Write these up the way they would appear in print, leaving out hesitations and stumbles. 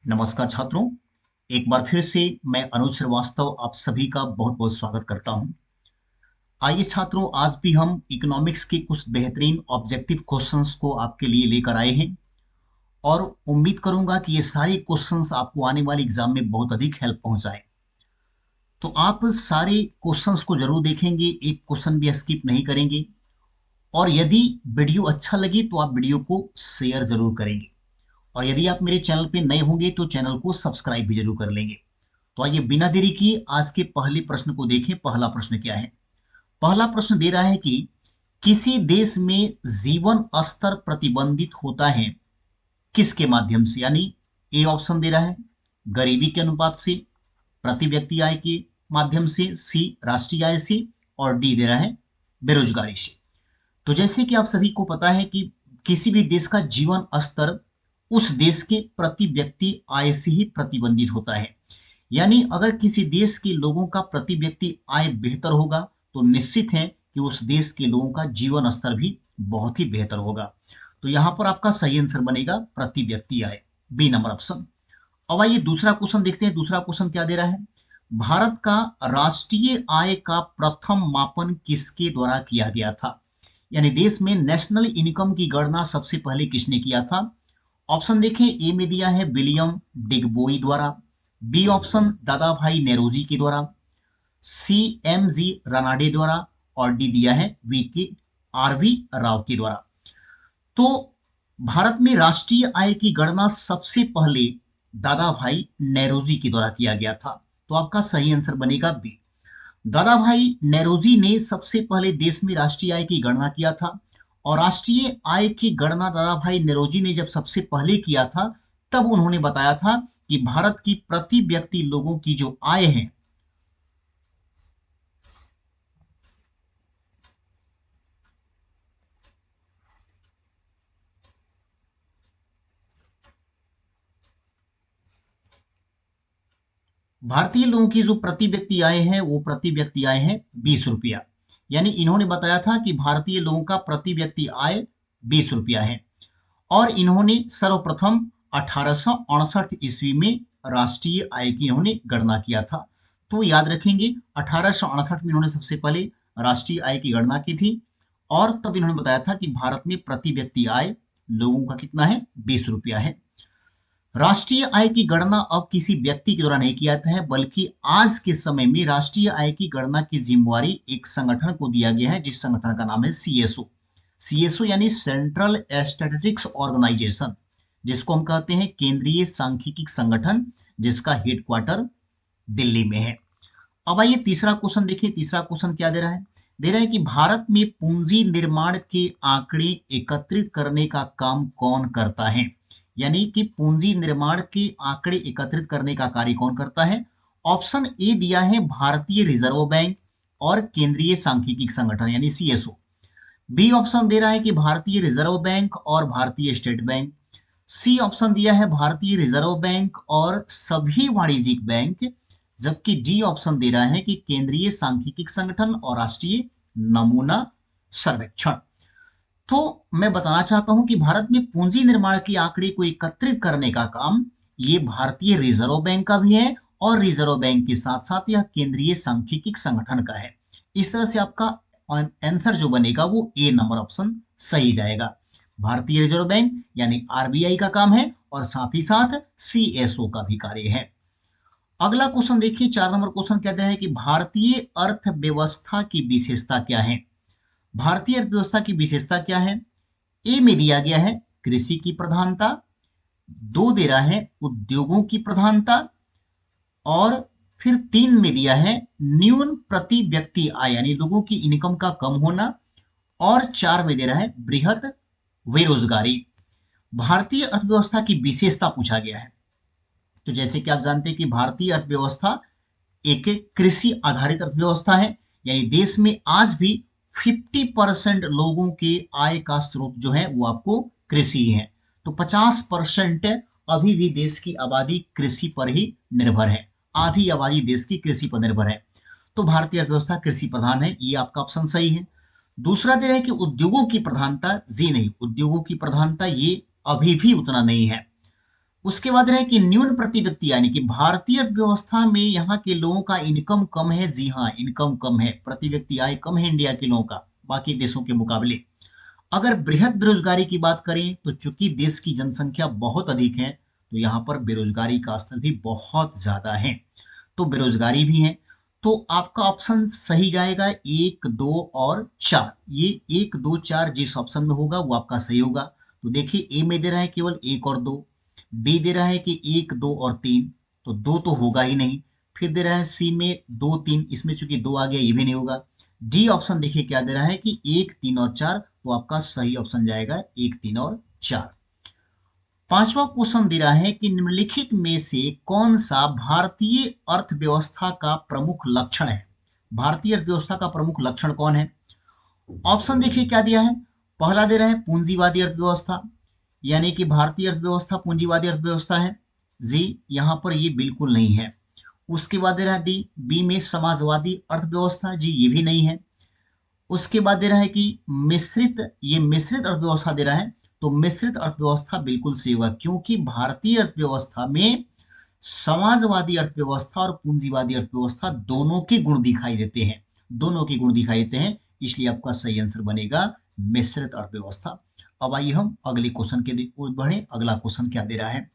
नमस्कार छात्रों। एक बार फिर से मैं अनुज श्रीवास्तव आप सभी का बहुत बहुत स्वागत करता हूं। आइए छात्रों, आज भी हम इकोनॉमिक्स के कुछ बेहतरीन ऑब्जेक्टिव क्वेश्चंस को आपके लिए लेकर आए हैं और उम्मीद करूंगा कि ये सारे क्वेश्चंस आपको आने वाले एग्जाम में बहुत अधिक हेल्प पहुंचाए। तो आप सारे क्वेश्चंस को जरूर देखेंगे, एक क्वेश्चन भी स्किप नहीं करेंगे। और यदि वीडियो अच्छा लगे तो आप वीडियो को शेयर जरूर करेंगे। और यदि आप मेरे चैनल पे नए होंगे तो चैनल को सब्सक्राइब भी जरूर कर लेंगे। तो आइए बिना देरी किए आज के पहले प्रश्न को देखें। पहला प्रश्न क्या है? पहला प्रश्न दे रहा है कि किसी देश में जीवन स्तर प्रतिबंधित होता है किसके माध्यम से? यानी ए ऑप्शन दे रहा है गरीबी के अनुपात से, प्रति व्यक्ति आय के माध्यम से, सी राष्ट्रीय आय से, और डी दे रहा है बेरोजगारी से। तो जैसे कि आप सभी को पता है कि किसी भी देश का जीवन स्तर उस देश के प्रति व्यक्ति आय से ही प्रतिबंधित होता है। यानी अगर किसी देश के लोगों का प्रति व्यक्ति आय बेहतर होगा तो निश्चित है कि उस देश के लोगों का जीवन स्तर भी बहुत ही बेहतर होगा। तो यहां पर आपका सही आंसर बनेगा प्रति व्यक्ति आय, बी नंबर ऑप्शन। अब आइए दूसरा क्वेश्चन देखते हैं। दूसरा क्वेश्चन क्या दे रहा है? भारत का राष्ट्रीय आय का प्रथम मापन किसके द्वारा किया गया था? यानी देश में नेशनल इनकम की गणना सबसे पहले किसने किया था? ऑप्शन देखें, ए में दिया है विलियम डिगबोई द्वारा, बी ऑप्शन दादा भाई नेरोजी के द्वारा, सी एम जी रानाडे द्वारा, और डी दिया है वी के आर वी राव के द्वारा। तो भारत में राष्ट्रीय आय की गणना सबसे पहले दादा भाई नेरोजी के द्वारा किया गया था। तो आपका सही आंसर बनेगा बी। दादा भाई नेरोजी ने सबसे पहले देश में राष्ट्रीय आय की गणना किया था। और राष्ट्रीय आय की गणना दादा भाई नेरोजी ने जब सबसे पहले किया था तब उन्होंने बताया था कि भारत की प्रति व्यक्ति लोगों की जो आय है, भारतीय लोगों की जो प्रति व्यक्ति आय है वो प्रति व्यक्ति आय है 20 रुपया। यानी इन्होंने बताया था कि भारतीय लोगों का प्रति व्यक्ति आय 20 रुपया है। और इन्होंने सर्वप्रथम 1868 ईस्वी में राष्ट्रीय आय की इन्होंने गणना किया था। तो याद रखेंगे 1868 में इन्होंने सबसे पहले राष्ट्रीय आय की गणना की थी। और तब इन्होंने बताया था कि भारत में प्रति व्यक्ति आय लोगों का कितना है? 20 रुपया है। राष्ट्रीय आय की गणना अब किसी व्यक्ति के द्वारा नहीं किया जाता है, बल्कि आज के समय में राष्ट्रीय आय की गणना की जिम्मेवारी एक संगठन को दिया गया है, जिस संगठन का नाम है सीएसओ। सीएसओ यानी सेंट्रल स्टैटिस्टिक्स ऑर्गेनाइजेशन, जिसको हम कहते हैं केंद्रीय सांख्यिकी संगठन, जिसका हेडक्वार्टर दिल्ली में है। अब आइए तीसरा क्वेश्चन देखिए। तीसरा क्वेश्चन क्या दे रहा है? दे रहा है कि भारत में पूंजी निर्माण के आंकड़े एकत्रित करने का काम कौन करता है? यानी कि पूंजी निर्माण के आंकड़े एकत्रित करने का कार्य कौन करता है? ऑप्शन ए दिया है भारतीय रिजर्व बैंक और केंद्रीय सांख्यिकी संगठन यानी सीएसओ। बी ऑप्शन दे रहा है कि भारतीय रिजर्व बैंक और भारतीय स्टेट बैंक। सी ऑप्शन दिया है भारतीय रिजर्व बैंक और सभी वाणिज्यिक बैंक। जबकि डी ऑप्शन दे रहा है कि केंद्रीय सांख्यिकी संगठन और राष्ट्रीय नमूना सर्वेक्षण। तो मैं बताना चाहता हूं कि भारत में पूंजी निर्माण के आंकड़े को एकत्रित करने का काम ये भारतीय रिजर्व बैंक का भी है और रिजर्व बैंक के साथ साथ यह केंद्रीय सांख्यिकी संगठन का है। इस तरह से आपका आंसर जो बनेगा वो ए नंबर ऑप्शन सही जाएगा। भारतीय रिजर्व बैंक यानी आरबीआई का काम है और साथ ही साथ सीएसओ का भी कार्य है। अगला क्वेश्चन देखिए, 4 नंबर क्वेश्चन कहते हैं कि भारतीय अर्थव्यवस्था की विशेषता क्या है? भारतीय अर्थव्यवस्था की विशेषता क्या है? ए में दिया गया है कृषि की प्रधानता, दो दे रहा है उद्योगों की प्रधानता, और फिर 3 में दिया है न्यून प्रति व्यक्ति आय यानी लोगों की इनकम का कम होना, और 4 में दे रहा है बृहद बेरोजगारी। भारतीय अर्थव्यवस्था की विशेषता पूछा गया है। तो जैसे कि आप जानते हैं कि भारतीय अर्थव्यवस्था एक कृषि आधारित अर्थव्यवस्था है। यानी देश में आज भी 50% लोगों के आय का स्रोत जो है वो आपको कृषि ही है। तो 50% अभी भी देश की आबादी कृषि पर ही निर्भर है। आधी आबादी देश की कृषि पर निर्भर है। तो भारतीय अर्थव्यवस्था कृषि प्रधान है, ये आपका ऑप्शन सही है। दूसरा दे रहे हैं कि उद्योगों की प्रधानता, जी नहीं, उद्योगों की प्रधानता ये अभी भी उतना नहीं है। उसके बाद रहे कि न्यून प्रति व्यक्ति, यानी कि भारतीय अर्थव्यवस्था में यहाँ के लोगों का इनकम कम है। जी हाँ, इनकम कम है, प्रति व्यक्ति आय कम है इंडिया के लोगों का बाकी देशों के मुकाबले। अगर बृहद बेरोजगारी की बात करें तो चूंकि देश की जनसंख्या बहुत अधिक है तो यहाँ पर बेरोजगारी का स्तर भी बहुत ज्यादा है, तो बेरोजगारी भी है। तो आपका ऑप्शन सही जाएगा 1, 2 और 4। ये 1, 2, 4 जिस ऑप्शन में होगा वो आपका सही होगा। तो देखिए ए में दे रहा है केवल 1 और 2, बी दे रहा है कि 1, 2 और 3, तो 2 तो होगा ही नहीं। फिर दे रहा है सी में 2, 3, इसमें चूंकि 2 आ गया ये भी नहीं होगा। डी ऑप्शन देखिए क्या दे रहा है कि 1, 3 और 4, तो आपका सही ऑप्शन जाएगा 1, 3 और 4। पांचवा क्वेश्चन दे रहा है कि निम्नलिखित में से कौन सा भारतीय अर्थव्यवस्था का प्रमुख लक्षण है। भारतीय अर्थव्यवस्था का प्रमुख लक्षण कौन है? ऑप्शन देखिए क्या दिया है। पहला दे रहा है पूंजीवादी अर्थव्यवस्था, यानी कि भारतीय अर्थव्यवस्था पूंजीवादी अर्थव्यवस्था है। जी यहां पर ये बिल्कुल नहीं है। उसके बाद दे रहा है डी, बी में समाजवादी अर्थव्यवस्था, जी ये भी नहीं है। उसके बाद दे रहा है कि मिश्रित, ये मिश्रित अर्थव्यवस्था दे रहा है, तो मिश्रित अर्थव्यवस्था बिल्कुल सही होगा, क्योंकि भारतीय अर्थव्यवस्था में समाजवादी अर्थव्यवस्था और पूंजीवादी अर्थव्यवस्था दोनों के गुण दिखाई देते हैं, दोनों के गुण दिखाई देते हैं, इसलिए आपका सही आंसर बनेगा मिश्रित अर्थव्यवस्था। अब आइए हम अगले क्वेश्चन के ओर बढ़े। अगला क्वेश्चन क्या दे रहा है?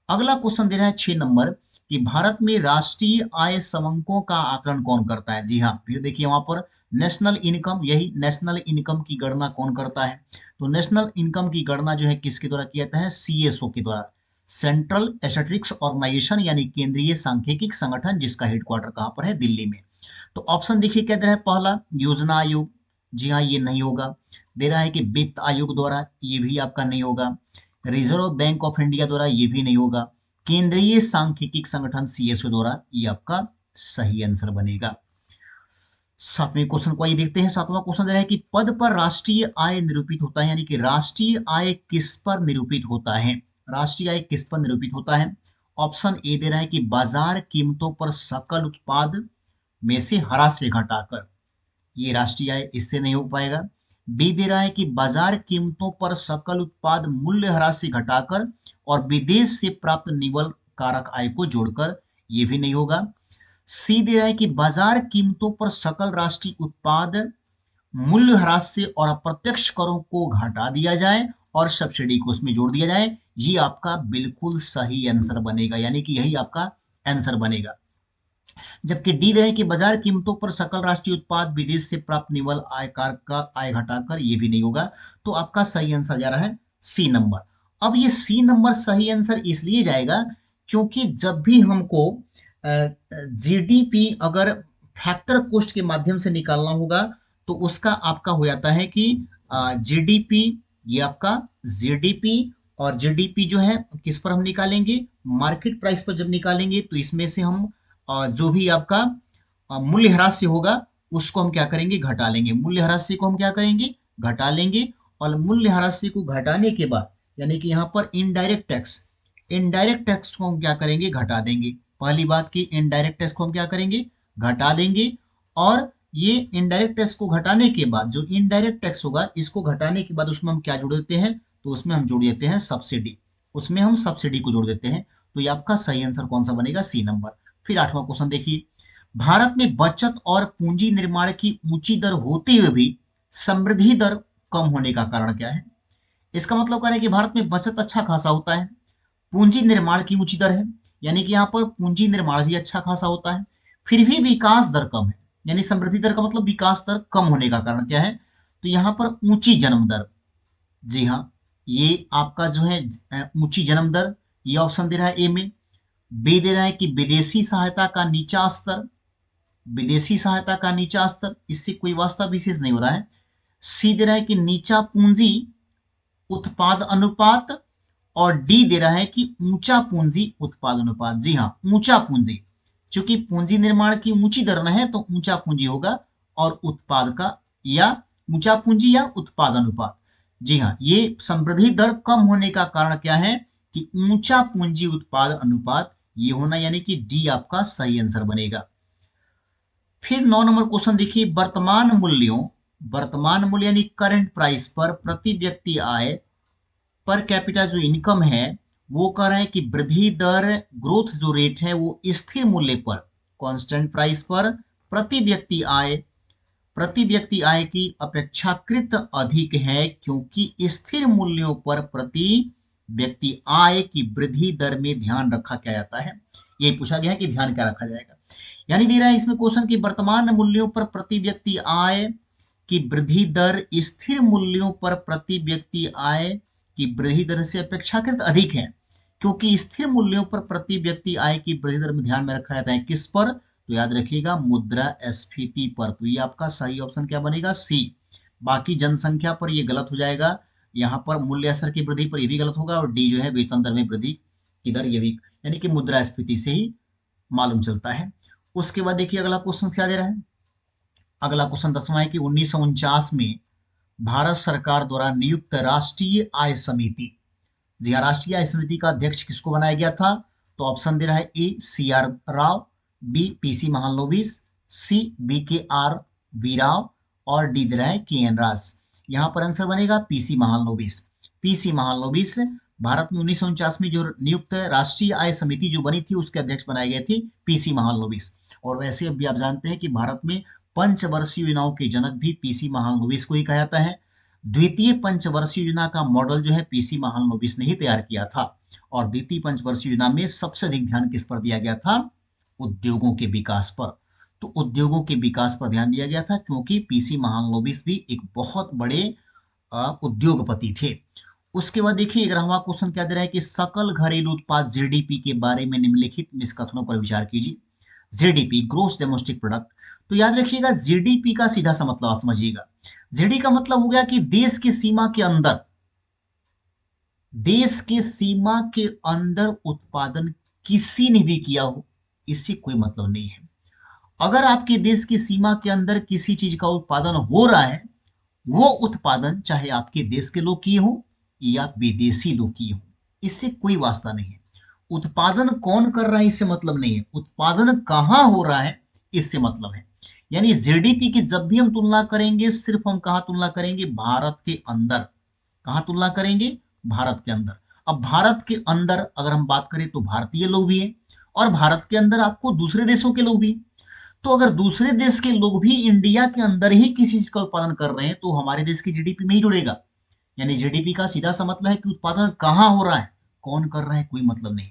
अगला क्वेश्चन दे रहा है 6 नंबर कि भारत में राष्ट्रीय आय समंकों का आकलन कौन करता है। जी हाँ, फिर देखिए वहां पर नेशनल इनकम, यही नेशनल इनकम की गणना कौन करता है? तो नेशनल इनकम की गणना जो है किसके द्वारा किया जाता है? सीएसओ के द्वारा, सेंट्रल स्टैटिस्टिक्स ऑर्गेनाइजेशन, यानी केंद्रीय सांख्यिकी संगठन, जिसका हेडक्वार्टर कहाँ पर है? दिल्ली में। तो ऑप्शन देखिए क्या दे रहा है। पहला योजना आयोग, जी हाँ ये नहीं होगा। दे रहा है कि वित्त आयोग द्वारा, ये भी आपका नहीं होगा। रिजर्व बैंक ऑफ इंडिया द्वारा, ये भी नहीं होगा। केंद्रीय सांख्यिकी संगठन सीएसओ द्वारा, ये आपका सही आंसर बनेगा। सातवें क्वेश्चन को आइए देखते हैं। सातवां क्वेश्चन दे रहा है कि पद पर राष्ट्रीय आय निरूपित होता है, यानी कि राष्ट्रीय आय किस पर निरूपित होता है? राष्ट्रीय आय किस पर निरूपित होता है? ऑप्शन ए दे रहा है कि बाजार कीमतों पर सकल उत्पाद में से ह्रास से घटाकर, ये राष्ट्रीय आय इससे नहीं हो पाएगा। बी दे रहा है कि बाजार कीमतों पर सकल उत्पाद मूल्य ह्रास से घटाकर और विदेश से प्राप्त निवल कारक आय को जोड़कर, ये भी नहीं होगा। सी दे रहा है कि बाजार कीमतों पर सकल राष्ट्रीय उत्पाद मूल्य ह्रास से और अप्रत्यक्ष करों को घटा दिया जाए और सब्सिडी को उसमें जोड़ दिया जाए। ये आपका बिल्कुल सही आंसर बनेगा, यानी कि यही आपका आंसर बनेगा। जबकि डी दे रहे हैं कि बाजार कीमतों पर सकल राष्ट्रीय उत्पाद विदेश से प्राप्त निवल आयकर का आय घटाकर, ये भी नहीं होगा। तो आपका सही आंसर जा रहा है सी नंबर। अब ये सी नंबर सही आंसर इसलिए जाएगा क्योंकि जब भी हमको जीडीपी अगर फैक्टर कोस्ट के माध्यम से निकालना होगा तो उसका आपका हो जाता है कि जीडीपी, ये आपका जीडीपी, और जीडीपी जो है किस पर हम निकालेंगे? मार्केट प्राइस पर जब निकालेंगे तो इसमें से हम जो भी आपका मूल्यह्रास होगा उसको हम क्या करेंगे? घटा लेंगे। मूल्यह्रास को हम क्या करेंगे? घटा लेंगे। और मूल्यह्रास को घटाने के बाद, यानी कि यहाँ पर इनडायरेक्ट टैक्स, इनडायरेक्ट टैक्स को हम क्या करेंगे? घटा देंगे। पहली बात की इनडायरेक्ट टैक्स को हम क्या करेंगे? घटा देंगे। और ये इनडायरेक्ट टैक्स को घटाने के बाद जो इनडायरेक्ट टैक्स होगा, इसको घटाने के बाद उसमें हम क्या जोड़ देते हैं? तो उसमें हम जोड़ देते हैं सब्सिडी, उसमें हम सब्सिडी को जोड़ देते हैं। तो ये आपका सही आंसर कौन सा बनेगा? C number. फिर आठवां क्वेश्चन देखिए, भारत में बचत और पूंजी निर्माण की ऊंची दर होते हुए भी समृद्धि दर कम होने का कारण क्या है? इसका मतलब कह रहे हैं कि भारत में बचत अच्छा खासा होता है, पूंजी निर्माण की ऊंची दर है, यानी कि यहाँ पर पूंजी निर्माण भी अच्छा खासा होता है, फिर भी विकास दर कम है। यानी समृद्धि दर का मतलब विकास दर कम होने का कारण क्या है? तो यहाँ पर ऊंची जन्म दर। जी हाँ, ये आपका जो है ऊंची जन्म दर, ये ऑप्शन दे रहा है ए में। बी दे रहा है कि विदेशी सहायता का नीचा स्तर, विदेशी सहायता का नीचा स्तर, इससे कोई वास्ता विशेष नहीं हो रहा है। सी दे रहा है कि नीचा पूंजी उत्पाद अनुपात, और डी दे रहा है कि ऊंचा पूंजी उत्पाद अनुपात। जी हाँ, ऊंचा पूंजी, क्योंकि पूंजी निर्माण की ऊंची दर न है तो ऊंचा पूंजी होगा, और उत्पाद का या ऊंचा पूंजी या उत्पाद अनुपात। जी हाँ, ये समृद्धि दर कम होने का कारण क्या है? कि ऊंचा पूंजी उत्पाद अनुपात, ये होना, यानी कि डी आपका सही आंसर बनेगा। फिर 9 नंबर क्वेश्चन देखिए, वर्तमान मूल्यों, वर्तमान मूल्य यानी करंट प्राइस पर प्रति व्यक्ति आय, पर कैपिटा जो इनकम है वो कह रहे हैं कि वृद्धि दर, ग्रोथ जो रेट है वो स्थिर मूल्य पर, कांस्टेंट प्राइस पर प्रति व्यक्ति आय की अपेक्षाकृत अधिक है, क्योंकि स्थिर मूल्यों पर प्रति व्यक्ति आय की वृद्धि दर में ध्यान रखा क्या जाता है। ये पूछा गया है कि ध्यान क्या रखा जाएगा। यानी दे रहा है इसमें क्वेश्चन की वर्तमान मूल्यों पर प्रति व्यक्ति आय की वृद्धि दर स्थिर मूल्यों पर प्रति व्यक्ति आय की वृद्धि दर से अपेक्षाकृत अधिक है, क्योंकि स्थिर मूल्यों पर प्रति व्यक्ति आय की वृद्धि दर में ध्यान में रखा जाता है किस पर, तो याद रखिएगा मुद्रास्फीति पर। तो ये आपका सही ऑप्शन क्या बनेगा, सी। बाकी जनसंख्या पर ये गलत हो जाएगा, यहाँ पर मूल्य स्तर की वृद्धि पर ये भी गलत होगा, और डी जो है वेतन दर में वृद्धि की दर, ये भी यानी कि मुद्रास्फीति से ही मालूम चलता है। उसके बाद देखिए अगला क्वेश्चन क्या दे रहा है। अगला क्वेश्चन 10वां है कि 1949 में भारत सरकार द्वारा नियुक्त राष्ट्रीय आय समिति, जी हाँ, राष्ट्रीय आय समिति का अध्यक्ष किसको बनाया गया था, तो ऑप्शन दे रहा है A C R Rao, B P C Mahalanobis, C B K R V Rao, और डी दे रहा है के एन राज। यहाँ पर आंसर बनेगा पी सी महालनोबिस। पी सी महालनोबिस भारत में 1949 में जो नियुक्त राष्ट्रीय आय समिति जो बनी थी उसके अध्यक्ष बनाए गए थे पी सी महालनोबिस। और वैसे अभी आप जानते हैं कि भारत में पंचवर्षीय योजनाओं के जनक भी पी सी महालनोबिस को ही कहा जाता है। द्वितीय पंचवर्षीय योजना का मॉडल जो है पी सी महालनोबिस ने ही तैयार किया था, और द्वितीय पंचवर्षीय योजना में सबसे अधिक ध्यान किस पर दिया गया था, उद्योगों के विकास पर। तो उद्योगों के विकास पर ध्यान दिया गया था, क्योंकि पीसी महालनोबिस भी एक बहुत बड़े उद्योगपति थे। उसके बाद देखिए 11वां क्वेश्चन क्या दे रहा है कि सकल घरेलू उत्पाद जीडीपी के बारे में निम्नलिखित निष्कथनों पर विचार कीजिए। जीडीपी, ग्रोस डोमेस्टिक प्रोडक्ट, तो याद रखिएगा जीडीपी का सीधा सा मतलब आप समझिएगा। जीडी का मतलब हो गया कि देश की सीमा के अंदर, देश के सीमा के अंदर उत्पादन किसी ने भी किया हो, इससे कोई मतलब नहीं है। अगर आपके देश की सीमा के अंदर किसी चीज का उत्पादन हो रहा है, वो उत्पादन चाहे आपके देश के लोग किए हो या विदेशी लोग किए हो, इससे कोई वास्ता नहीं है। उत्पादन कौन कर रहा है इससे मतलब नहीं है, उत्पादन कहां हो रहा है इससे मतलब है। यानी जीडीपी की जब भी हम तुलना करेंगे, सिर्फ हम कहां तुलना करेंगे, भारत के अंदर। कहां तुलना करेंगे, भारत के अंदर। अब भारत के अंदर अगर हम बात करें तो भारतीय लोग भी हैं, और भारत के अंदर आपको दूसरे देशों के लोग भी। तो अगर दूसरे देश के लोग भी इंडिया के अंदर ही किसी चीज का उत्पादन कर रहे हैं तो हमारे देश की जीडीपी में ही जुड़ेगा। यानी जीडीपी का सीधा सा मतलब है कि उत्पादन कहां हो रहा है, कौन कर रहा है, कोई मतलब नहीं।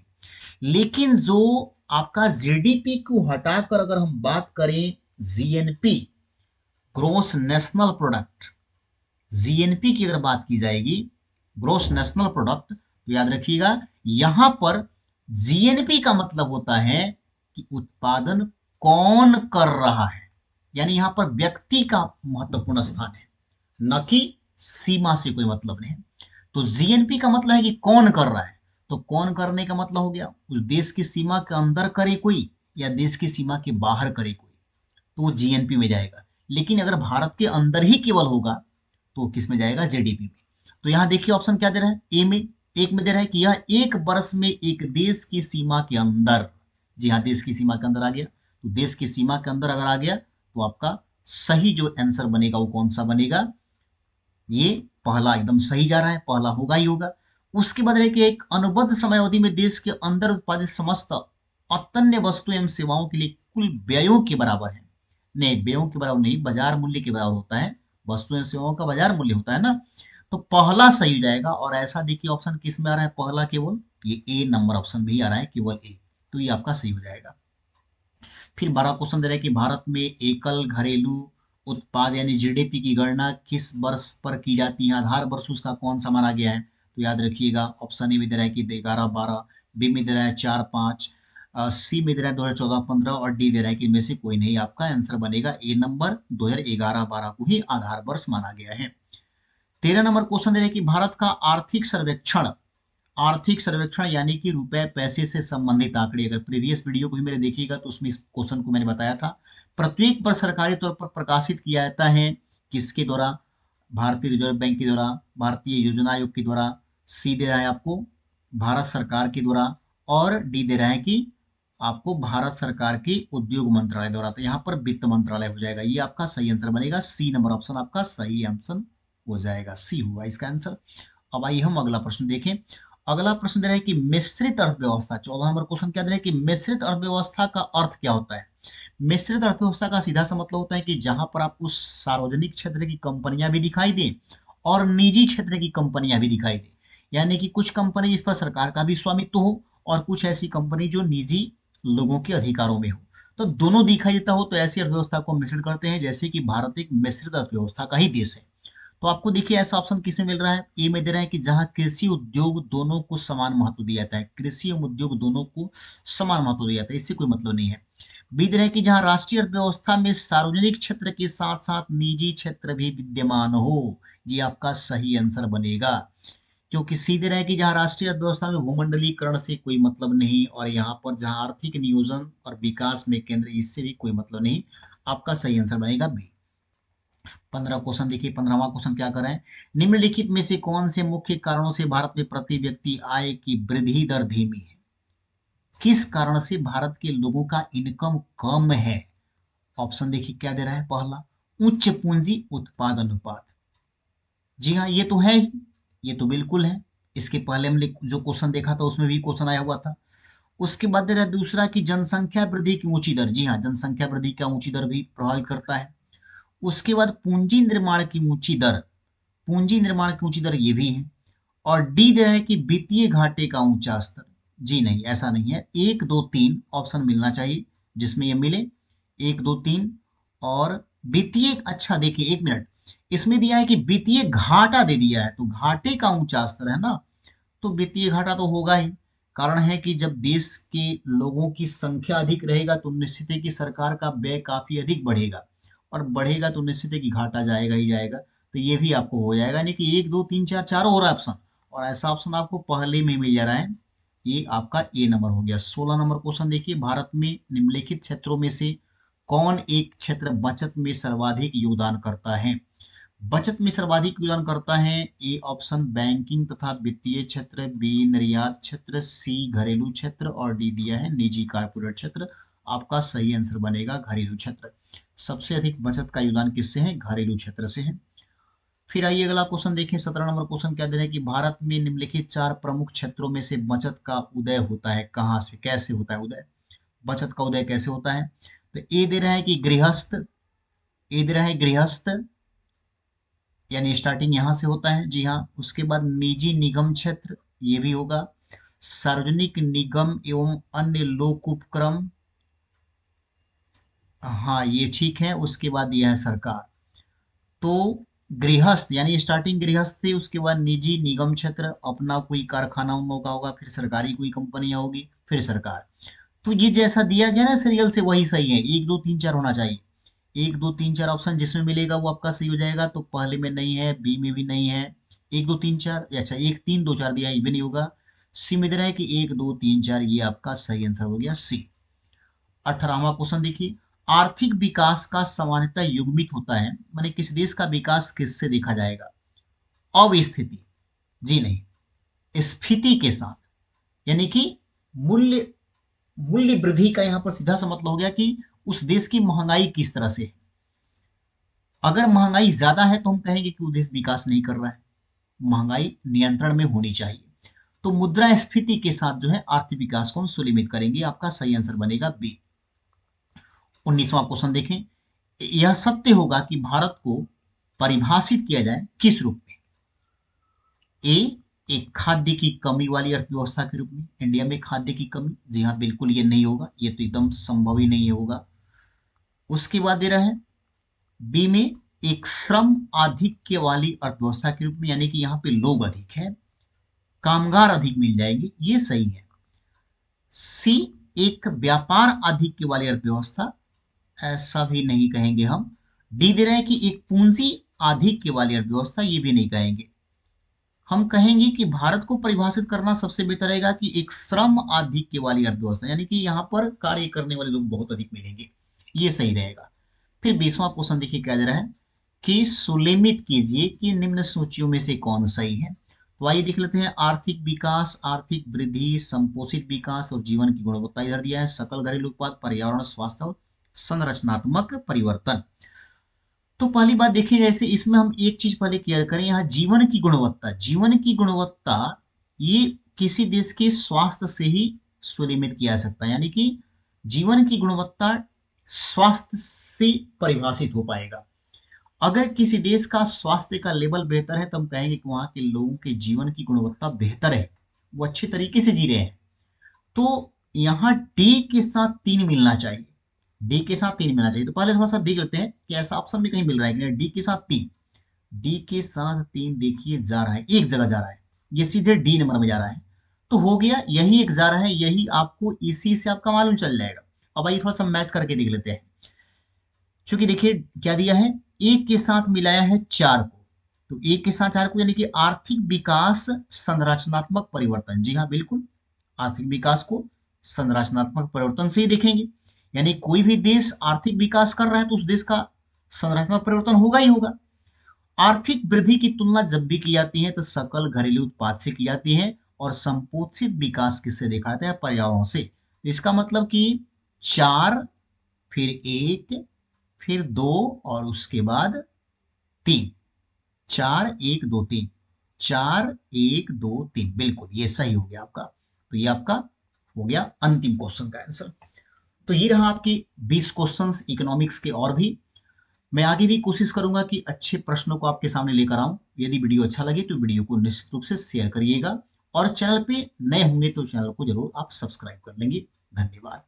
लेकिन जो आपका जीडीपी को हटाकर अगर हम बात करें GNP, gross national product, GNP की अगर बात की जाएगी, ग्रोस नेशनल प्रोडक्ट, तो याद रखिएगा यहां पर जीएनपी का मतलब होता है कि उत्पादन कौन कर रहा है। यानी यहां पर व्यक्ति का महत्वपूर्ण स्थान है, न कि सीमा से कोई मतलब नहीं है। तो जीएनपी का मतलब है कि कौन कर रहा है, तो कौन करने का मतलब हो गया उस देश की सीमा के अंदर करे कोई या देश की सीमा के बाहर करे कोई, तो वो जीएनपी में जाएगा। लेकिन अगर भारत के अंदर ही केवल होगा तो किस में जाएगा, जीडीपी में। तो यहां देखिए ऑप्शन क्या दे रहा है, ए में, एक में दे रहा है कि यह एक वर्ष में एक देश की सीमा के अंदर, जी हाँ, देश की सीमा के अंदर आ गया। तो देश की सीमा के अंदर अगर आ गया तो आपका सही जो आंसर बनेगा वो कौन सा बनेगा, ये पहला एकदम सही जा रहा है, पहला होगा ही होगा। उसके बाद है कि एक अनुबद्ध समय अवधि में देश के अंदर उत्पादित समस्त अतन्य वस्तु एवं सेवाओं के लिए कुल व्ययों के बराबर है। नहीं, व्ययों के बराबर नहीं, बाजार मूल्य के बराबर होता है। वस्तु एवं सेवाओं का बाजार मूल्य होता है ना। तो पहला सही हो जाएगा। और ऐसा देखिए ऑप्शन किस में आ रहा है, पहला केवल ये ए नंबर ऑप्शन भी आ रहा है, केवल ए। तो ये आपका सही हो जाएगा। फिर 12 क्वेश्चन दे रहा है कि भारत में एकल घरेलू उत्पाद यानी जीडीपी की गणना किस वर्ष पर की जाती है, आधार वर्ष उसका कौन सा माना गया है। तो याद रखिएगा ऑप्शन ए में दे रहा है कि 11-12, बी में दे रहा है 4-5, सी में दे रहा है 2014-15, और डी दे रहा है कि इनमें से कोई नहीं। आपका आंसर बनेगा ए नंबर, 2011-12 को ही आधार वर्ष माना गया है। 13 नंबर क्वेश्चन दे रहे हैं कि भारत का आर्थिक सर्वेक्षण यानी कि रुपए पैसे से संबंधित आंकड़े, अगर प्रीवियस वीडियो को भी मेरे देखिएगा तो उसमें इस क्वेश्चन को मैंने बताया था। प्रत्येक वर्ष सरकारी तौर पर प्रकाशित किया जाता है किसके द्वारा, भारतीय रिजर्व बैंक के द्वारा, भारतीय योजना आयोग के द्वारा, सी दे रहा है आपको भारत सरकार के द्वारा, और डी दे रहा है कि आपको भारत सरकार के उद्योग मंत्रालय द्वारा। तो यहाँ पर वित्त मंत्रालय हो जाएगा। ये आपका सही आंसर बनेगा, सी नंबर ऑप्शन आपका सही आंसर हो जाएगा, सी हुआ इसका आंसर। अब आइए हम अगला प्रश्न देखें। अगला प्रश्न दे रहा है कि मिश्रित अर्थव्यवस्था, 14 नंबर क्वेश्चन क्या दे रहा है कि मिश्रित अर्थव्यवस्था का अर्थ क्या होता है। मिश्रित अर्थव्यवस्था का सीधा सा मतलब होता है कि जहां पर आपको सार्वजनिक क्षेत्र की कंपनियां भी दिखाई दें और निजी क्षेत्र की कंपनियां भी दिखाई दें, यानी कि कुछ कंपनी इस पर सरकार का भी स्वामित्व हो और कुछ ऐसी कंपनी जो निजी लोगों के अधिकारों में हो, तो दोनों दिखाई देता हो तो ऐसी अर्थव्यवस्था को मिश्रित करते हैं। जैसे कि भारत एक मिश्रित अर्थव्यवस्था का ही देश है। तो आपको देखिए ऐसा ऑप्शन किसमें मिल रहा है, ए में दे रहा है कि जहां कृषि उद्योग दोनों को समान महत्व दिया जाता है, कृषि एवं उद्योग दोनों को समान महत्व दिया जाता है, इससे कोई मतलब नहीं है। बी दे रहा है कि जहां राष्ट्रीय अर्थव्यवस्था में सार्वजनिक क्षेत्र के साथ साथ निजी क्षेत्र भी विद्यमान हो, ये आपका सही आंसर बनेगा। क्योंकि सीधे रहे कि जहां राष्ट्रीय अर्थव्यवस्था में भूमंडलीकरण से कोई मतलब नहीं और यहाँ पर जहां आर्थिक नियोजन और विकास में केंद्र, इससे भी कोई मतलब नहीं। आपका सही आंसर बनेगा बी। 15 क्वेश्चन देखिए, 15वां क्वेश्चन क्या कर रहे हैं, निम्नलिखित में से कौन से मुख्य कारणों से भारत में प्रति व्यक्ति आय की वृद्धि दर धीमी है। किस कारण से भारत के लोगों का इनकम कम है। ऑप्शन देखिए क्या दे रहा है, पहला उच्च पूंजी उत्पाद अनुपात। जी हाँ, ये तो है ही, ये तो बिल्कुल है। इसके पहले हमने जो क्वेश्चन देखा था उसमें भी क्वेश्चन आया हुआ था। उसके बाद दे रहा है दूसरा कि जनसंख्या वृद्धि की ऊंची दर। जी हाँ, जनसंख्या वृद्धि का ऊंची दर भी प्रभावित करता है। उसके बाद पूंजी निर्माण की ऊंची दर, पूंजी निर्माण की ऊंची दर ये भी है। और डी दे रहा है कि वित्तीय घाटे का ऊंचा स्तर। जी नहीं, ऐसा नहीं है। 1 2 3 ऑप्शन मिलना चाहिए जिसमें ये मिले, 1 2 3। और वित्तीय, अच्छा देखिए 1 मिनट, इसमें दिया है कि वित्तीय घाटा दे दिया है, तो घाटे का ऊंचा स्तर है ना, तो वित्तीय घाटा तो होगा ही। कारण है कि जब देश के लोगों की संख्या अधिक रहेगा तो निश्चित है कि सरकार का व्यय काफी अधिक बढ़ेगा, और बढ़ेगा तो निश्चित है कि घाटा जाएगा ही जाएगा। तो ये भी आपको हो जाएगा, यानी कि 1 2 3 4 चारों हो रहा है ऑप्शन, और ऐसा ऑप्शन आपको पहले में मिल जा रहा है। ये आपका ए नंबर हो गया। 16 नंबर क्वेश्चन देखिए, भारत में निम्नलिखित क्षेत्रों में से कौन एक क्षेत्र बचत में सर्वाधिक योगदान करता है। बचत में सर्वाधिक योगदान करता है, ए ऑप्शन बैंकिंग तथा वित्तीय क्षेत्र, बी निर्यात क्षेत्र, सी घरेलू क्षेत्र, और डी दिया है निजी कारपोरेट क्षेत्र। आपका सही आंसर बनेगा घरेलू क्षेत्र। सबसे अधिक बचत का योगदान किससे है, घरेलू क्षेत्र से है। फिर आइए अगला क्वेश्चन देखें, 17 नंबर क्वेश्चन क्या दे रहा है कि भारत में निम्नलिखित 4 प्रमुख क्षेत्रों में से बचत का उदय होता है कहाँ से, कैसे होता है उदय, बचत का उदय कैसे होता है। तो ए दे रहा है कि गृहस्थ, ए दे रहा है गृहस्थ, यानी स्टार्टिंग यहां से होता है। जी हाँ, उसके बाद निजी निगम क्षेत्र, ये भी होगा, सार्वजनिक निगम एवं अन्य लोक उपक्रम, हाँ ये ठीक है। उसके बाद यह है सरकार। तो गृहस्थ यानी स्टार्टिंग गृहस्थ से, उसके बाद निजी निगम क्षेत्र, अपना कोई कारखाना उन लोगों का होगा, फिर सरकारी कोई कंपनियां होगी, फिर सरकार। तो ये जैसा दिया गया ना सीरियल से वही सही है, 1 2 3 4 होना चाहिए। 1 2 3 4 ऑप्शन जिसमें मिलेगा वो आपका सही हो जाएगा। तो पहले में नहीं है, बी में भी नहीं है। 1 2 3 4, अच्छा 1 3 2 4 दिया, ये भी नहीं होगा। सी में दे रहा है कि 1 2 3 4, ये आपका सही आंसर हो गया सी। 18वां क्वेश्चन देखिए, आर्थिक विकास का सामान्यतः युग्मित होता है, माने किसी देश का विकास किससे देखा जाएगा, अवस्थिति, जी नहीं, स्फीति के साथ। यानी कि मूल्य, मूल्य वृद्धि का यहां पर सीधा सा मतलब हो गया कि उस देश की महंगाई किस तरह से है। अगर महंगाई ज्यादा है तो हम कहेंगे कि वो देश विकास नहीं कर रहा है, महंगाई नियंत्रण में होनी चाहिए। तो मुद्रास्फीति के साथ जो है आर्थिक विकास को हम सुलिमित करेंगे। आपका सही आंसर बनेगा बी। 19वां क्वेश्चन देखें, यह सत्य होगा कि भारत को परिभाषित किया जाए किस रूप में। ए, एक खाद्य की कमी वाली अर्थव्यवस्था के रूप में, इंडिया में खाद्य की कमी, जी हाँ बिल्कुल ये नहीं होगा, ये तो एकदम संभव ही नहीं होगा। उसके बाद दे रहा है बी में एक श्रम आधिक्य वाली अर्थव्यवस्था के रूप में, यानी कि यहाँ पे लोग अधिक है, कामगार अधिक मिल जाएंगे, ये सही है। सी, एक व्यापार आधिक्य वाली अर्थव्यवस्था, ऐसा भी नहीं कहेंगे हम। डी दे रहे हैं कि एक पूंजी आधिक्य वाली अर्थव्यवस्था, ये भी नहीं कहेंगे। हम कहेंगे कि भारत को परिभाषित करना सबसे बेहतर रहेगा कि एक श्रम आधिक्य वाली अर्थव्यवस्था, यानी कि यहाँ पर कार्य करने वाले लोग बहुत अधिक मिलेंगे, ये सही रहेगा। फिर 20वां क्वेश्चन देखिए क्या दे रहा है कि सुलिमित कीजिए कि निम्न सूचियों में से कौन सही है। तो आइए देख लेते हैं, आर्थिक विकास, आर्थिक वृद्धि, संपोषित विकास और जीवन की गुणवत्ता इधर दिया है, सकल घरेलू उत्पाद, पर्यावरण, स्वास्थ्य और संरचनात्मक परिवर्तन। तो पहली बात देखिए, जैसे इसमें हम एक चीज पहले क्लियर करें, यहाँ जीवन की गुणवत्ता, जीवन की गुणवत्ता ये किसी देश के स्वास्थ्य से ही सुनिश्चित किया जा सकता है, यानी कि जीवन की गुणवत्ता स्वास्थ्य से परिभाषित हो पाएगा। अगर किसी देश का स्वास्थ्य का लेवल बेहतर है तो हम कहेंगे कि वहां के लोगों के जीवन की गुणवत्ता बेहतर है, वो अच्छे तरीके से जी रहे हैं। तो यहाँ डी के साथ 3 मिलना चाहिए, डी के साथ 3 मिलना चाहिए। तो पहले थोड़ा सा देख लेते हैं कि ऐसा ऑप्शन भी कहीं मिल रहा है कि नहीं। डी के साथ 3, डी के साथ 3 देखिए जा रहा है, एक जगह जा रहा है, ये सीधे डी नंबर में जा रहा है। तो हो गया, यही एक जा रहा है, यही आपको इसी से आपका मालूम चल जाएगा। अब आइए थोड़ा सा मैच करके देख लेते हैं। चूंकि देखिए क्या दिया है, एक के साथ मिलाया है 4 को, तो एक के साथ 4 को यानी कि आर्थिक विकास संरचनात्मक परिवर्तन। जी हाँ बिल्कुल, आर्थिक विकास को संरचनात्मक परिवर्तन से ही देखेंगे, यानी कोई भी देश आर्थिक विकास कर रहा है तो उस देश का संरचनात्मक परिवर्तन होगा ही होगा। आर्थिक वृद्धि की तुलना जब भी की जाती है तो सकल घरेलू उत्पाद से की जाती है, और संपोषित विकास किससे देखा जाता है, पर्यावरण से। इसका मतलब कि 4 फिर 1 फिर 2 और उसके बाद 3, 4 1 2 3, 4 1 2 3, बिल्कुल ये सही हो गया आपका। तो ये आपका हो गया अंतिम क्वेश्चन का आंसर। तो ये रहा आपके 20 क्वेश्चंस इकोनॉमिक्स के। और भी मैं आगे भी कोशिश करूंगा कि अच्छे प्रश्नों को आपके सामने लेकर आऊं। यदि वीडियो अच्छा लगे तो वीडियो को निश्चित रूप से शेयर करिएगा, और चैनल पे नए होंगे तो चैनल को जरूर आप सब्सक्राइब कर लेंगे। धन्यवाद।